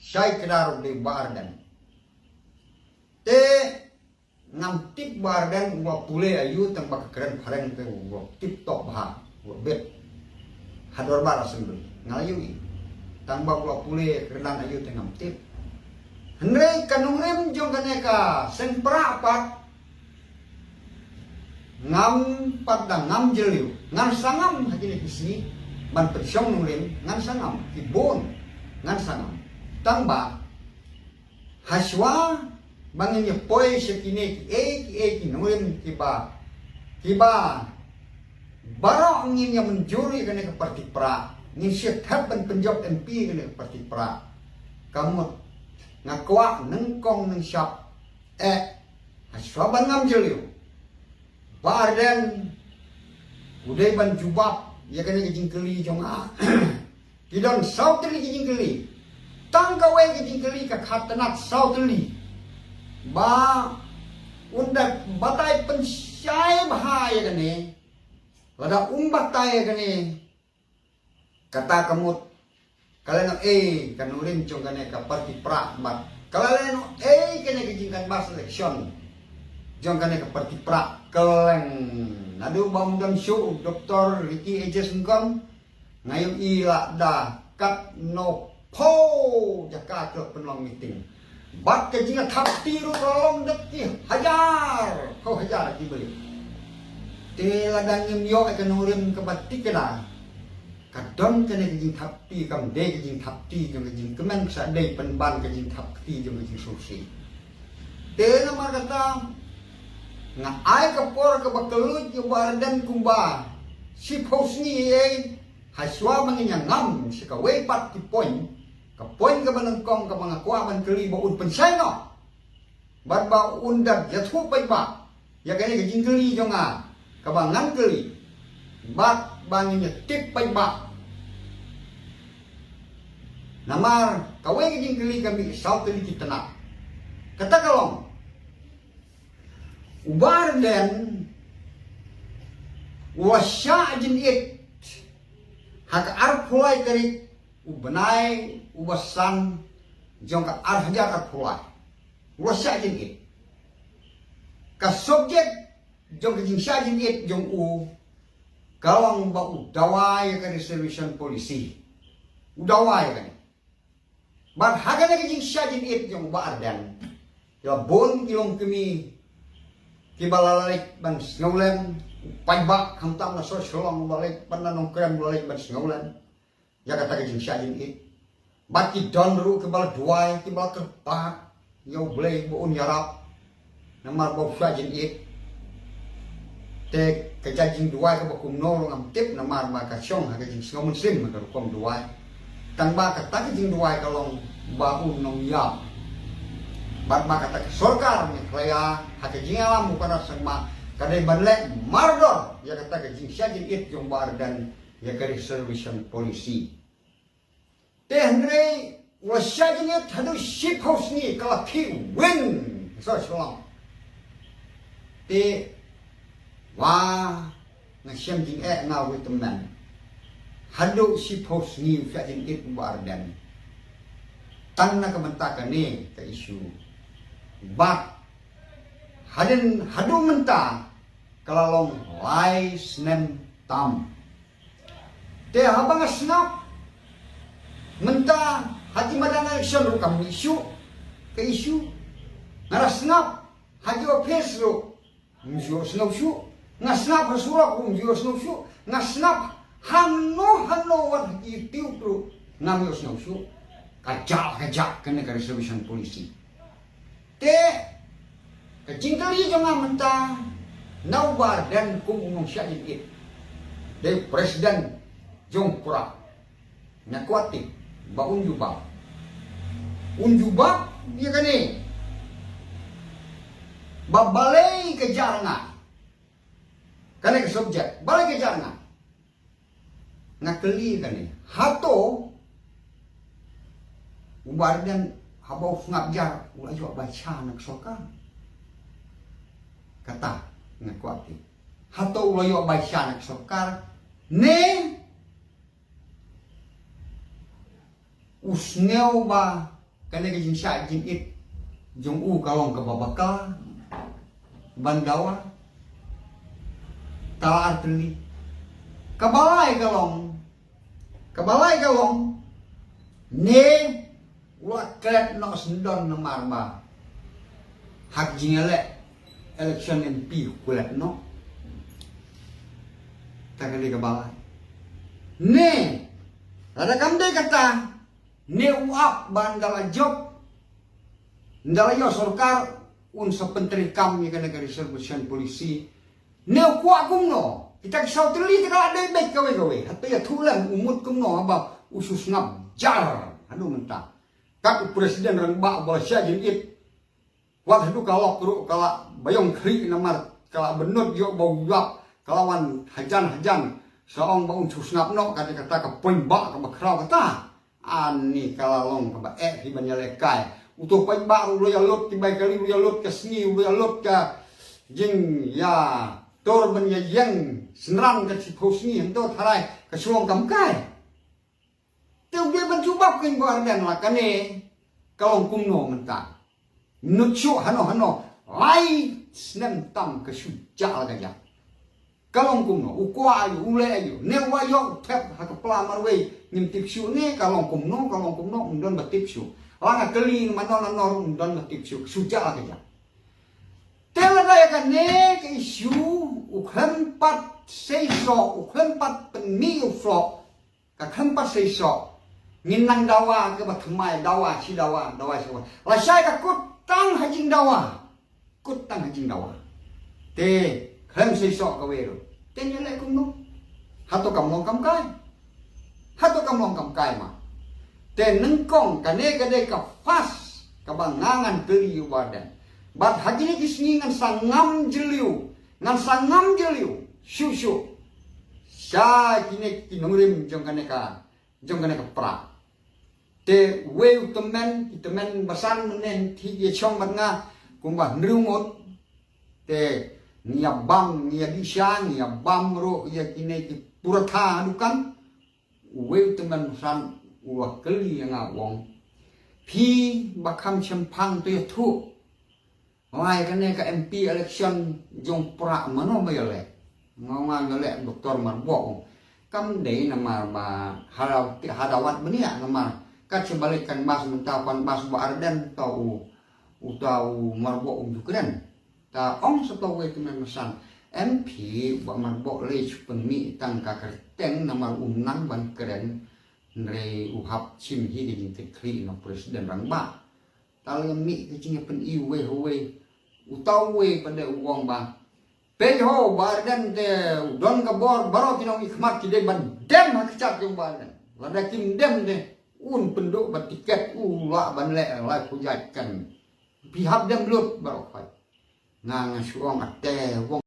Syai kedar di bardan. Te ngam tip bardan wa pule ayu tang bak keren pareng te wa tip tok bah wa bet hador bar sembel ngayu tang bak wa pule kerenan ayu te ngam tip. Hendrai kanung rem jong kaneka sen prapat ngam padang ngam jeliu ngan sangam hakini kisi ban persyong nung rem ngan sangam kibon ngan sangam tamba haswa bangin ye poi sekine ki nung rem kiba barok ngin yang menjuri kaneka parti pra ngin syek ban penjok MP kaneka parti pra kamu ngakwa nengkong neng syap haswaban ngam jeliu barden udai ban jubab ya kena kejing keli jonga kidon sau teli kejing keli tangkawe kejing keli ka khatanat sau teli ba undak batai pensyai bahaya kene lada umbatai kene kata kamut kalian kanurin jong kene ka parti pra mat kalian kene kejing kan bas election jong kene ka parti pra keleng nadu bam dam show Dr. Ricky Ejes ngkom ngayon ila da kat no po jaka ke penlong meeting bat ke jinga thap tiru rolong dekki hajar kau hajar di beli te ladangim yo ke nurim ke batik kena kadon kene ke jing thap ti kam de ke jing thap ti ke jing kemen sa de penban ke jing thap ti ke jing susi te nama kata nga ay kapor ka bakalut yung bardan kumba si posni haswa manginya ngam si kaway pat ki poin ka banangkong ka mga kuaman kalibo un penseno barba undag yathu pay ba ya gani ka jingkeli jonga ka bangan keli bat banginya tip pay ba namar kaway ka jingkeli kami saw keli kitana kata kalong Ubarden wasya jin it hak arpulai kari ubenai ubasan jong ka arhajar arpulai wasya jin it ka subjek jong ka jing sya jin it jong u kawang ba udawai ka reservation policy udawai ka bar hagana ka jing sya jin it jong Ubarden ya bon kilong kami kibalalalik ban snowlen pajbak hamtam na so sholong balik pananong krem balik ban snowlen ya kata ke jing syajin it baki donru kebal duai kebal kerpak yo blay buun yarap namar bau syajin it te kejajing duai ke bakum nolong am tip namar maka syong ha jing snowmen sim maka kom duai tang ba kata ke jing duai kalong baun nong yap bat maka tak sorkar ni klaya hake jingalam bukan sama kadai banlek mardor ya kata ke jing syajin it jong bardan ya kari reservation policy tehre wasyajin it hadu ship house ni kala ki win so shalom te wa na syam jing na with the man hadu ship house ni syajin it bardan tan na kamentakan ni ka isu bat hadin hadu menta kalalong lai snem tam te habang snap menta hati madana election ru kam isu ke isu ngara snap haji office ru mjo snap shu nga snap hasura ku mjo snap shu nga snap hanno wan itiu ru ngam snap shu kajak kena ke reservation policy te kecingkali jonga menta naubar dan kumung syajin it de presiden jongpura nakwati ba unjubab dia kani babalai ke jarna kani ke subjek balai ke jarna ngakeli kani hato ubar dan habau ngabjar ulah jua baca nak soka kata ngakuati hato ulah jua baca nak soka ne usneu ba kena ke jin sya jin it jong u kalong ke babaka bandawa ta artli kabalai kalong ne wa klet no sendon no marma hak jingale election MP kulet no tak kali kabalai ne ada kamde kata ne uap bandala job ndala yo sorkar un sa penteri kam ni kana reservation polisi ne kuat kumno kita kisau terli kita ada baik gawe hatta ya thulan umut kumno ba usus ngap jar anu mentah kat presiden rang ba bola syajin it wat hadu kalok kru kala bayong kri namar kala benut yo bau yuap kalawan hajan saong ba usus ngap no kata ka poin ba ka bakrau kata ani kala long ka ba di banyalekai utuh poin ba ru ya lot tibai kali ya lot ka sni ya lot ka jing ya tor ben ya yang senrang ka si posni ento tharai ka sulong kam kai teu dia ban cubap king bo ardan la kane kalong kumno menta nuchu hano lai snem tam ka su ja la ja kalong kumno ukwa ayu ule ayu ne wa yo thep ha ka pla marwe nim tip su ne kalong kumno undon ba tip su langa keli manon nor undon ba tip su ja la ja tela daya ka ne ka isu ukhampat seiso ukhampat peniu flo ka khampat seiso nginang dawa ke bathmai dawa si dawa semua la sai ka kutang hajing dawa te kham seiso ka wero ten yele kumno hato kam long kam kai ma te nengkong ka ne ka de ka fas ka bangangan teri wadan bat hagini kisni ngan sangam jeliu syu sya kini kinungrim jong kaneka pra te we itemen basan nen thi ye chong bat nga kumba nrumot te nia bam nia disya nia bam ro ya kini ki puratha dukan we itemen basan wa keli nga wong phi bakam chempang tu ya thu Wai kene ka MP election jong pra mano mayole ngawa ngale doktor marbo kam de nama ba hadawat benia nama ka sebalikan bas mentapan bas ba arden tau utau marbo jukren ta ong seto we kemesan MP ba marbo le pemi tang ka kerteng nama unang ban keren nre uhap chim hi di tekri no presiden rangba talemi kecingnya pen iwe utau we pada uang ba peho badan te don ka bor baro kinong ikhmat ki de ban dem ha kecap jong badan lada kim dem de un penduk ba tiket ula ban le la kujatkan pihak dem lut baro kai nga suong ate wong